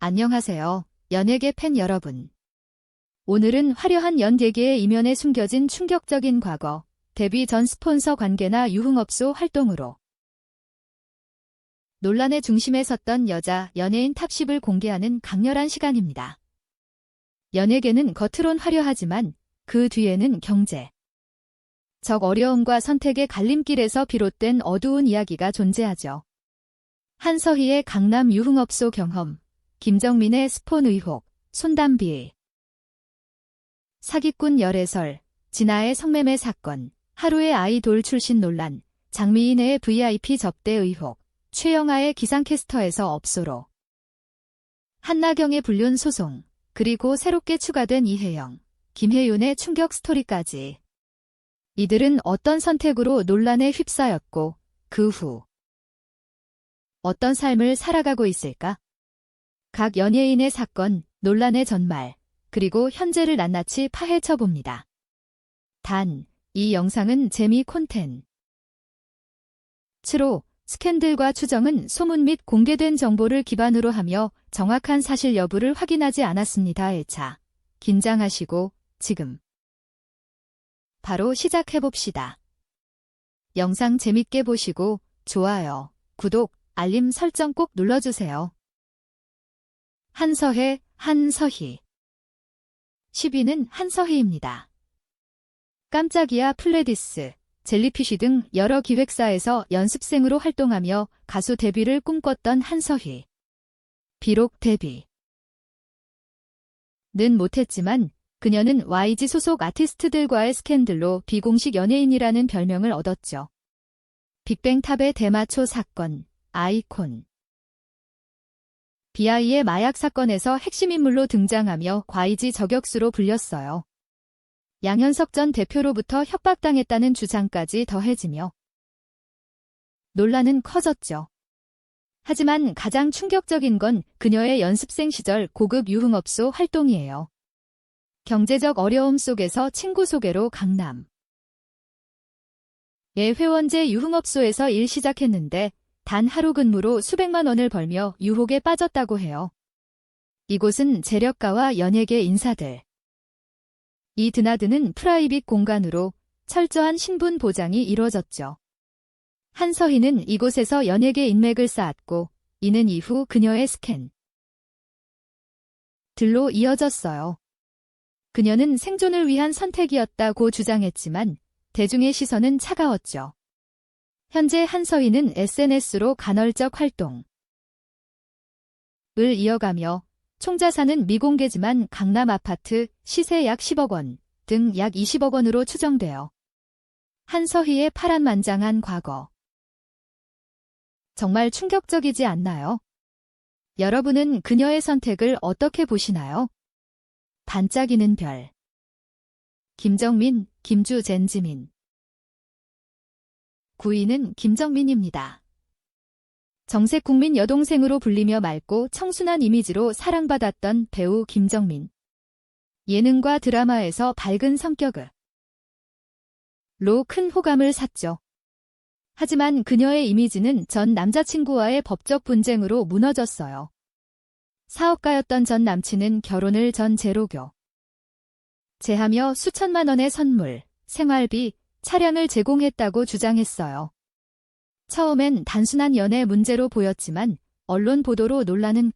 안녕하세요, 연예계 팬 여러분. 오늘은 화려한 연예계의 이면에 숨겨진 충격적인 과거, 데뷔 전 스폰서 관계나 유흥업소 활동으로 논란의 중심에 섰던 여자 연예인 탑10을 공개하는 강렬한 시간입니다. 연예계는 겉으론 화려하지만 그 뒤에는 경제적 어려움과 선택의 갈림길에서 비롯된 어두운 이야기가 존재하죠. 한서희의 강남 유흥업소 경험, 김정민의 스폰 의혹, 손담비 사기꾼 열애설, 진아의 성매매 사건, 하루의 아이돌 출신 논란, 장미인의 VIP 접대 의혹, 최영아의 기상캐스터에서 업소로 한나경의 불륜 소송, 그리고 새롭게 추가된 이혜영, 김혜윤의 충격 스토리까지. 이들은 어떤 선택으로 논란에 휩싸였고 그 후 어떤 삶을 살아가고 있을까? 각 연예인의 사건, 논란의 전말, 그리고 현재를 낱낱이 파헤쳐봅니다. 단, 이 영상은 재미 콘텐츠로 스캔들과 추정은 소문 및 공개된 정보를 기반으로 하며 정확한 사실 여부를 확인하지 않았습니다. 1차. 긴장하시고 지금 바로 시작해봅시다. 영상 재밌게 보시고 좋아요, 구독, 알림 설정 꼭 눌러주세요. 한서혜, 한서희 10위는 한서희입니다. 깜짝이야 플레디스, 젤리피쉬 등 여러 기획사에서 연습생으로 활동하며 가수 데뷔를 꿈꿨던 한서희. 비록 데뷔는 못했지만 그녀는 YG 소속 아티스트들과의 스캔들로 비공식 연예인이라는 별명을 얻었죠. 빅뱅탑의 대마초 사건, 아이콘 BI의 마약 사건에서 핵심 인물로 등장하며 YG 저격수로 불렸어요. 양현석 전 대표로부터 협박당했다는 주장까지 더해지며 논란은 커졌죠. 하지만 가장 충격적인 건 그녀의 연습생 시절 고급 유흥업소 활동이에요. 경제적 어려움 속에서 친구 소개로 강남의 회원제 유흥업소에서 일 시작했는데 단 하루 근무로 수백만 원을 벌며 유혹에 빠졌다고 해요. 이곳은 재력가와 연예계 인사들이 드나드는 프라이빗 공간으로 철저한 신분 보장이 이루어졌죠. 한서희는 이곳에서 연예계 인맥을 쌓았고 이는 이후 그녀의 스캔들로 이어졌어요. 그녀는 생존을 위한 선택이었다고 주장했지만 대중의 시선은 차가웠죠. 현재 한서희는 SNS로 간헐적 활동을 이어가며 총자산은 미공개지만 강남 아파트 시세 약 10억 원 등 약 20억 원으로 추정돼요. 한서희의 파란만장한 과거. 정말 충격적이지 않나요? 여러분은 그녀의 선택을 어떻게 보시나요? 반짝이는 별. 김정민, 김주 젠지민 9위는 김정민입니다. 정색 국민 여동생으로 불리며 맑고 청순한 이미지로 사랑받았던 배우 김정민. 예능과 드라마에서 밝은 성격으로 큰 호감을 샀죠. 하지만 그녀의 이미지는 전 남자친구와의 법적 분쟁으로 무너졌어요. 사업가였던 전 남친은 결혼을 전 재로교 제하며 수천만 원의 선물, 생활비, 차량을 제공했다고 주장했어요. 처음엔 단순한 연애 문제로 보였지만 언론 보도로 논란은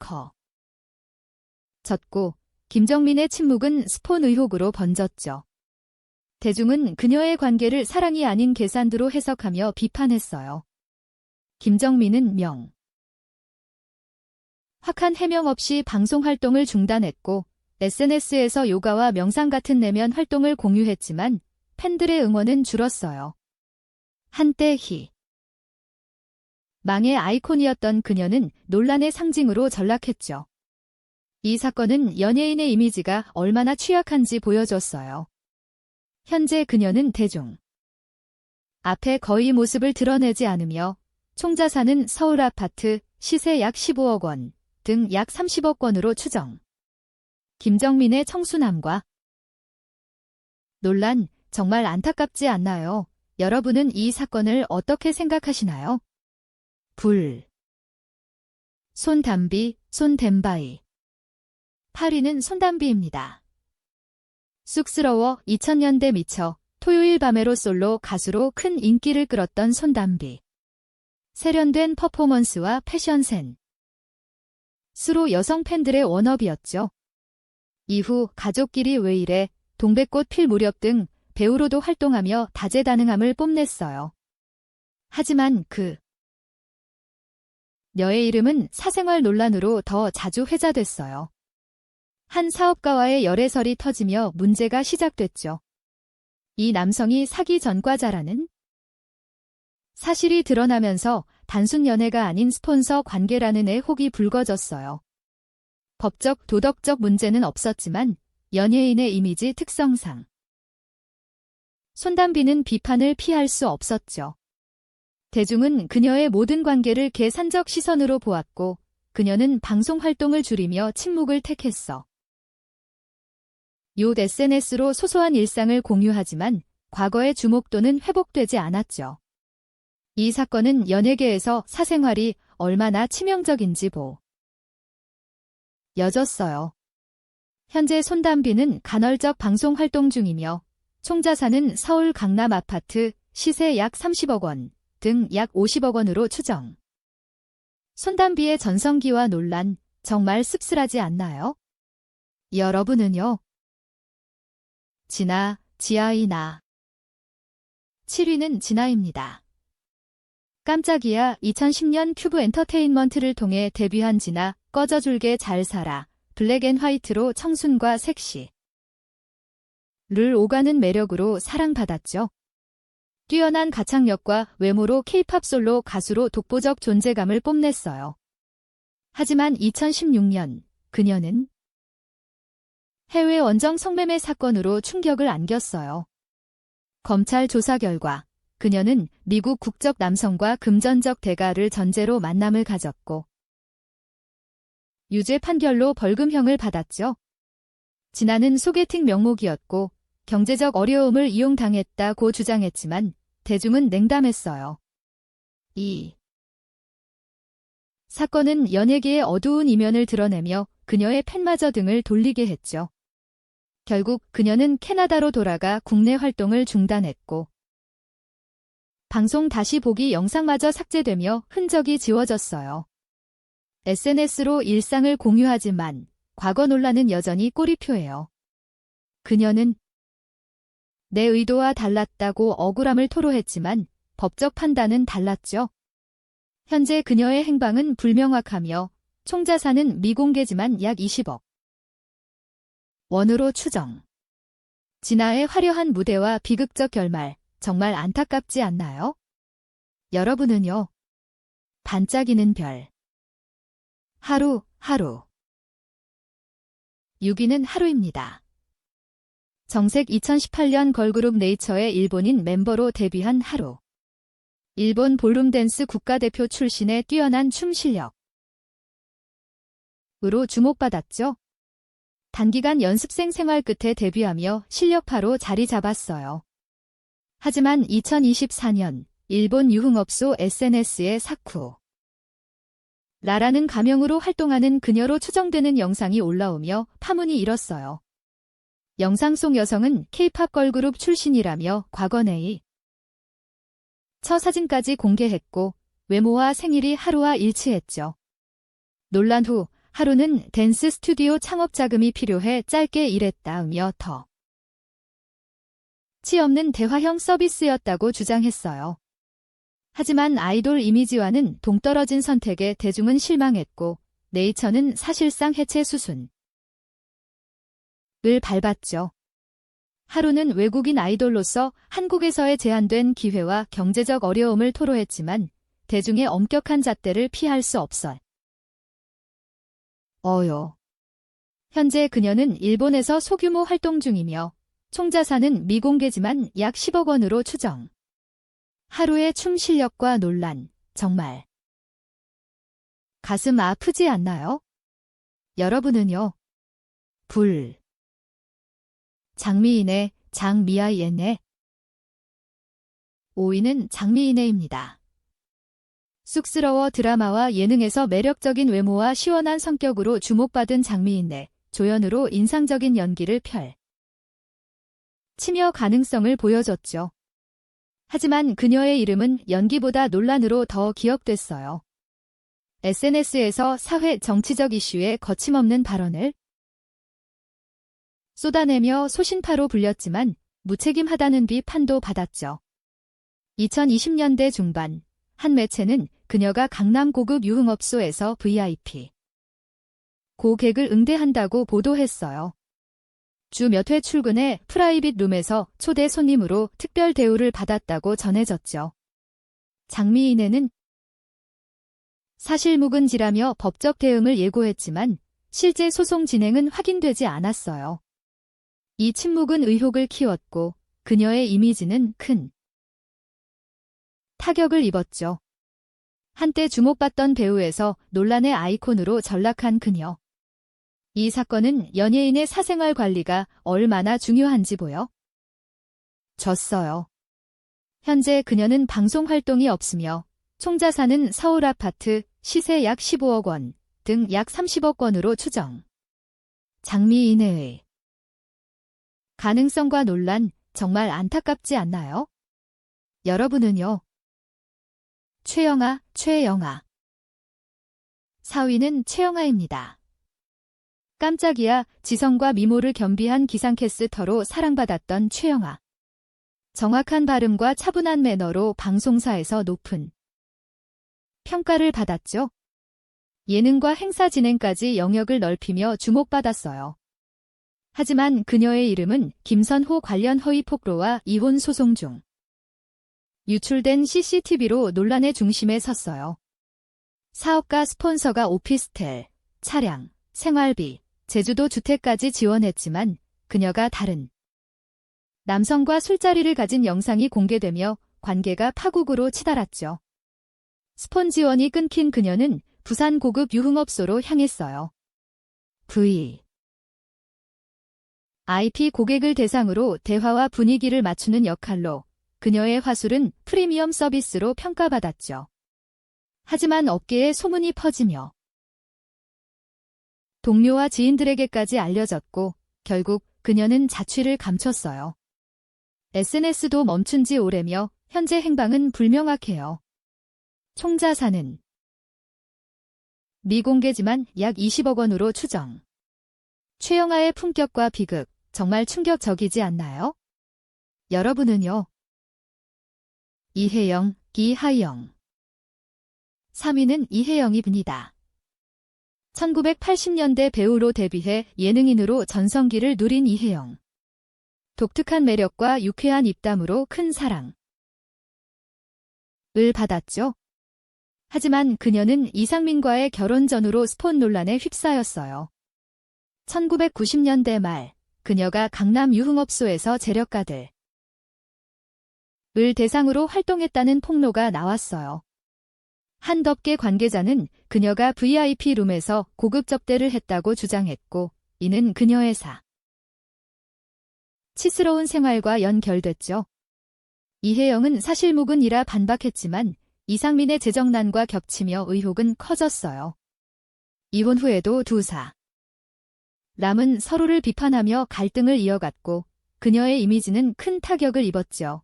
커졌고 김정민의 침묵은 스폰 의혹으로 번졌죠. 대중은 그녀의 관계를 사랑이 아닌 계산으로 해석하며 비판했어요. 김정민은 확한 해명 없이 방송 활동을 중단했고 SNS에서 요가와 명상 같은 내면 활동을 공유했지만 팬들의 응원은 줄었어요. 한때 망의 아이콘이었던 그녀는 논란의 상징으로 전락했죠. 이 사건은 연예인의 이미지가 얼마나 취약한지 보여줬어요. 현재 그녀는 대중 앞에 거의 모습을 드러내지 않으며 총자산은 서울 아파트 시세 약 15억 원 등 약 30억 원으로 추정. 김정민의 청순함과 논란, 정말 안타깝지 않나요? 여러분은 이 사건을 어떻게 생각하시나요? 손담비, 손댐바이 8위는 손담비입니다. 쑥스러워 2000년대 미쳐 토요일 밤에로 솔로 가수로 큰 인기를 끌었던 손담비. 세련된 퍼포먼스와 패션센 수로 여성 팬들의 워너비였죠. 이후 가족끼리 왜 이래, 동백꽃 필 무렵 등 배우로도 활동하며 다재다능함을 뽐냈어요. 하지만 그녀의 이름은 사생활 논란으로 더 자주 회자됐어요. 한 사업가와의 열애설이 터지며 문제가 시작됐죠. 이 남성이 사기 전과자라는 사실이 드러나면서 단순 연애가 아닌 스폰서 관계라는 의혹이 불거졌어요. 법적, 도덕적 문제는 없었지만 연예인의 이미지 특성상 손담비는 비판을 피할 수 없었죠. 대중은 그녀의 모든 관계를 계산적 시선으로 보았고 그녀는 방송 활동을 줄이며 침묵을 택했어. 요 SNS로 소소한 일상을 공유하지만 과거의 주목도는 회복되지 않았죠. 이 사건은 연예계에서 사생활이 얼마나 치명적인지 보여줬어요. 현재 손담비는 간헐적 방송 활동 중이며 총 자산은 서울 강남 아파트 시세 약 30억 원 등 약 50억 원으로 추정. 손담비의 전성기와 논란 정말 씁쓸하지 않나요? 여러분은요? 진아, 지아이나. 7위는 진아입니다. 깜짝이야 2010년 큐브 엔터테인먼트를 통해 데뷔한 진아, 꺼져줄게 잘 살아, 블랙 앤 화이트로 청순과 섹시 를 오가는 매력으로 사랑받았죠. 뛰어난 가창력과 외모로 K-팝 솔로 가수로 독보적 존재감을 뽐냈어요. 하지만 2016년 그녀는 해외 원정 성매매 사건으로 충격을 안겼어요. 검찰 조사 결과 그녀는 미국 국적 남성과 금전적 대가를 전제로 만남을 가졌고 유죄 판결로 벌금형을 받았죠. 진아는 소개팅 명목이었고 경제적 어려움을 이용당했다고 주장했지만 대중은 냉담했어요. 이 사건은 연예계의 어두운 이면을 드러내며 그녀의 팬마저 등을 돌리게 했죠. 결국 그녀는 캐나다로 돌아가 국내 활동을 중단했고 방송 다시 보기 영상마저 삭제되며 흔적이 지워졌어요. SNS로 일상을 공유하지만 과거 논란은 여전히 꼬리표예요. 그녀는 내 의도와 달랐다고 억울함을 토로했지만 법적 판단은 달랐죠. 현재 그녀의 행방은 불명확하며 총 자산은 미공개지만 약 20억 원으로 추정. 진아의 화려한 무대와 비극적 결말, 정말 안타깝지 않나요? 여러분은요? 반짝이는 별. 하루. 6위는 하루입니다. 정색 2018년 걸그룹 네이처의 일본인 멤버로 데뷔한 하루. 일본 볼룸 댄스 국가대표 출신의 뛰어난 춤 실력으로 주목받았죠. 단기간 연습생 생활 끝에 데뷔하며 실력파로 자리 잡았어요. 하지만 2024년 일본 유흥업소 SNS에 사쿠 라라는 가명으로 활동하는 그녀로 추정되는 영상이 올라오며 파문이 일었어요. 영상 속 여성은 K-팝 걸그룹 출신이라며 과거 네이 처 사진까지 공개했고 외모와 생일이 하루와 일치했죠. 논란 후 하루는 댄스 스튜디오 창업 자금이 필요해 짧게 일했다며 치 없는 대화형 서비스였다고 주장했어요. 하지만 아이돌 이미지와는 동떨어진 선택에 대중은 실망했고 네이처는 사실상 해체 수순을 밟았죠. 하루는 외국인 아이돌로서 한국에서의 제한된 기회와 경제적 어려움을 토로했지만 대중의 엄격한 잣대를 피할 수 없어요. 현재 그녀는 일본에서 소규모 활동 중이며 총 자산은 미공개지만 약 10억 원으로 추정. 하루의 춤 실력과 논란, 정말 가슴 아프지 않나요? 여러분은요? 장미인의 장미아이엔의 5위는 장미인의입니다. 쑥스러워 드라마와 예능에서 매력적인 외모와 시원한 성격으로 주목받은 장미인의 조연으로 인상적인 연기를 펼치며 가능성을 보여줬죠. 하지만 그녀의 이름은 연기보다 논란으로 더 기억됐어요. SNS에서 사회 정치적 이슈에 거침없는 발언을 쏟아내며 소신파로 불렸지만 무책임하다는 비판도 받았죠. 2020년대 중반 한 매체는 그녀가 강남 고급 유흥업소에서 VIP 고객을 응대한다고 보도했어요. 주 몇 회 출근해 프라이빗 룸에서 초대 손님으로 특별 대우를 받았다고 전해졌죠. 장미인에는 사실 묵은지라며 법적 대응을 예고했지만 실제 소송 진행은 확인되지 않았어요. 이 침묵은 의혹을 키웠고 그녀의 이미지는 큰 타격을 입었죠. 한때 주목받던 배우에서 논란의 아이콘으로 전락한 그녀. 이 사건은 연예인의 사생활 관리가 얼마나 중요한지 보여줬어요. 현재 그녀는 방송 활동이 없으며 총자산은 서울 아파트 시세 약 15억 원 등 약 30억 원으로 추정. 장미인의 가능성과 논란 정말 안타깝지 않나요? 여러분은요? 최영아. 4위는 최영아입니다. 깜짝이야 지성과 미모를 겸비한 기상캐스터로 사랑받았던 최영아. 정확한 발음과 차분한 매너로 방송사에서 높은 평가를 받았죠. 예능과 행사 진행까지 영역을 넓히며 주목받았어요. 하지만 그녀의 이름은 김선호 관련 허위 폭로와 이혼 소송 중 유출된 CCTV로 논란의 중심에 섰어요. 사업가 스폰서가 오피스텔, 차량, 생활비, 제주도 주택까지 지원했지만 그녀가 다른 남성과 술자리를 가진 영상이 공개되며 관계가 파국으로 치달았죠. 스폰 지원이 끊긴 그녀는 부산 고급 유흥업소로 향했어요. VIP 고객을 대상으로 대화와 분위기를 맞추는 역할로 그녀의 화술은 프리미엄 서비스로 평가받았죠. 하지만 업계에 소문이 퍼지며 동료와 지인들에게까지 알려졌고 결국 그녀는 자취를 감췄어요. SNS도 멈춘 지 오래며 현재 행방은 불명확해요. 총자산은 미공개지만 약 20억 원으로 추정. 최영아의 품격과 비극 정말 충격적이지 않나요? 여러분은요? 이혜영, 이하영. 3위는 이혜영입니다. 1980년대 배우로 데뷔해 예능인으로 전성기를 누린 이혜영. 독특한 매력과 유쾌한 입담으로 큰 사랑을 받았죠. 하지만 그녀는 이상민과의 결혼 전후로 스폰 논란에 휩싸였어요. 1990년대 말 그녀가 강남 유흥업소에서 재력가들을 대상으로 활동했다는 폭로가 나왔어요. 한 덮개 관계자는 그녀가 VIP 룸에서 고급 접대를 했다고 주장했고 이는 그녀의 치스러운 생활과 연결됐죠. 이혜영은 사실무근이라 반박했지만 이상민의 재정난과 겹치며 의혹은 커졌어요. 이혼 후에도 두 사람은 서로를 비판하며 갈등을 이어갔고 그녀의 이미지는 큰 타격을 입었죠.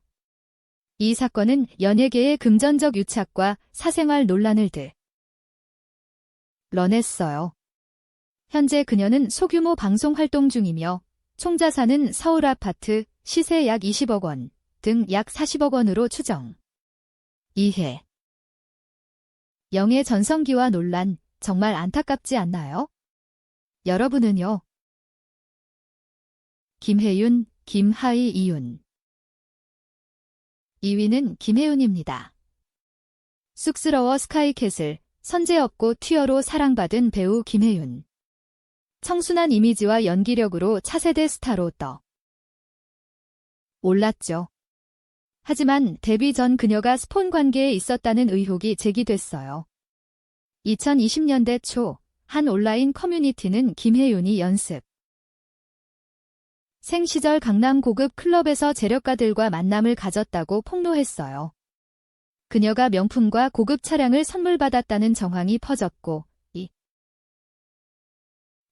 이 사건은 연예계의 금전적 유착과 사생활 논란을 드러냈어요. 현재 그녀는 소규모 방송 활동 중이며 총자산은 서울 아파트 시세 약 20억 원 등 약 40억 원으로 추정. 이혜영의 전성기와 논란 정말 안타깝지 않나요? 여러분은요? 김혜윤, 김하희, 이윤. 2위는 김혜윤입니다. 쑥스러워 스카이캐슬, 선제업고 튀어로 사랑받은 배우 김혜윤. 청순한 이미지와 연기력으로 차세대 스타로 올랐죠. 하지만 데뷔 전 그녀가 스폰 관계에 있었다는 의혹이 제기됐어요. 2020년대 초 한 온라인 커뮤니티는 김혜윤이 연습생 시절 강남 고급 클럽에서 재력가들과 만남을 가졌다고 폭로했어요. 그녀가 명품과 고급 차량을 선물받았다는 정황이 퍼졌고 이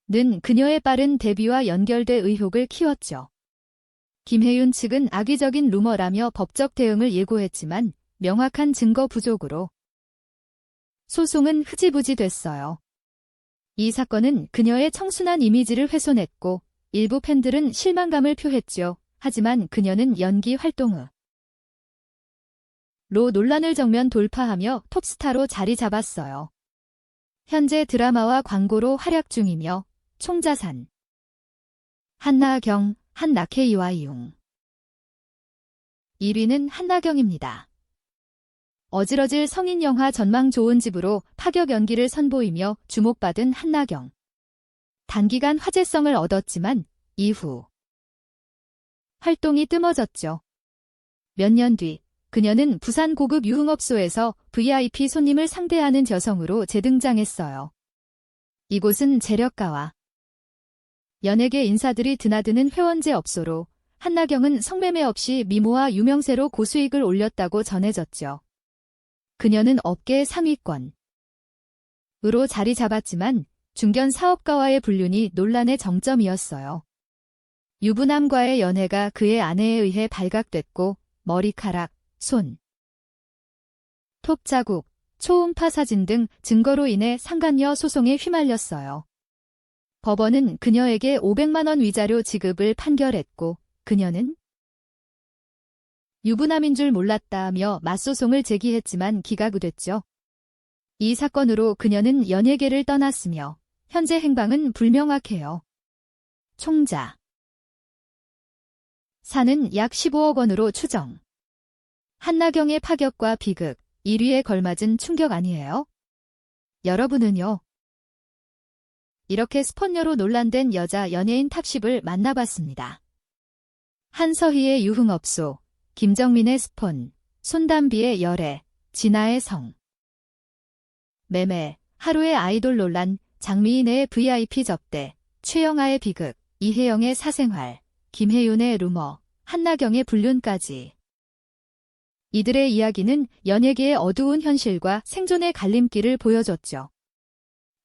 는 그녀의 빠른 데뷔와 연결돼 의혹을 키웠죠. 김혜윤 측은 악의적인 루머라며 법적 대응을 예고했지만 명확한 증거 부족으로 소송은 흐지부지 됐어요. 이 사건은 그녀의 청순한 이미지를 훼손했고 일부 팬들은 실망감을 표했죠. 하지만 그녀는 연기 활동 로 논란을 정면 돌파하며 톱스타로 자리 잡았어요. 현재 드라마와 광고로 활약 중이며 총자산 한나경, 한나케이와이용 1위는 한나경입니다. 어질어질 성인 영화 전망 좋은 집으로 파격 연기를 선보이며 주목받은 한나경. 단기간 화제성을 얻었지만 이후 활동이 뜸해졌죠. 몇 년 뒤 그녀는 부산 고급 유흥업소에서 VIP 손님을 상대하는 여성으로 재등장했어요. 이곳은 재력가와 연예계 인사들이 드나드는 회원제 업소로 한나경은 성매매 없이 미모와 유명세로 고수익을 올렸다고 전해졌죠. 그녀는 업계 상위권으로 자리 잡았지만 중견 사업가와의 불륜이 논란의 정점이었어요. 유부남과의 연애가 그의 아내에 의해 발각됐고 머리카락, 손, 톱 자국, 초음파 사진 등 증거로 인해 상간녀 소송에 휘말렸어요. 법원은 그녀에게 500만 원 위자료 지급을 판결했고 그녀는 유부남인 줄 몰랐다며 맞소송을 제기했지만 기각됐죠. 이 사건으로 그녀는 연예계를 떠났으며 현재 행방은 불명확해요. 총자 사는 약 15억 원으로 추정. 한나경의 파격과 비극, 1위에 걸맞은 충격 아니에요? 여러분은요? 이렇게 스폰녀로 논란된 여자 연예인 탑10을 만나봤습니다. 한서희의 유흥업소, 김정민의 스폰, 손담비의 열애, 진아의 성. 매매, 하루의 아이돌 논란, 장미인의 VIP 접대, 최영아의 비극, 이혜영의 사생활, 김혜윤의 루머, 한나경의 불륜까지. 이들의 이야기는 연예계의 어두운 현실과 생존의 갈림길을 보여줬죠.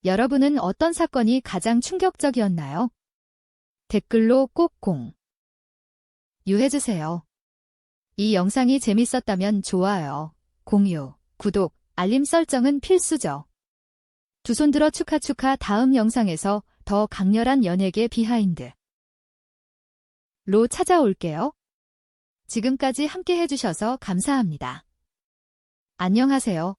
여러분은 어떤 사건이 가장 충격적이었나요? 댓글로 꼭 공유해주세요. 이 영상이 재밌었다면 좋아요, 공유, 구독, 알림 설정은 필수죠. 두 손 들어 축하 다음 영상에서 더 강렬한 연예계 비하인드로 찾아올게요. 지금까지 함께 해주셔서 감사합니다. 안녕하세요.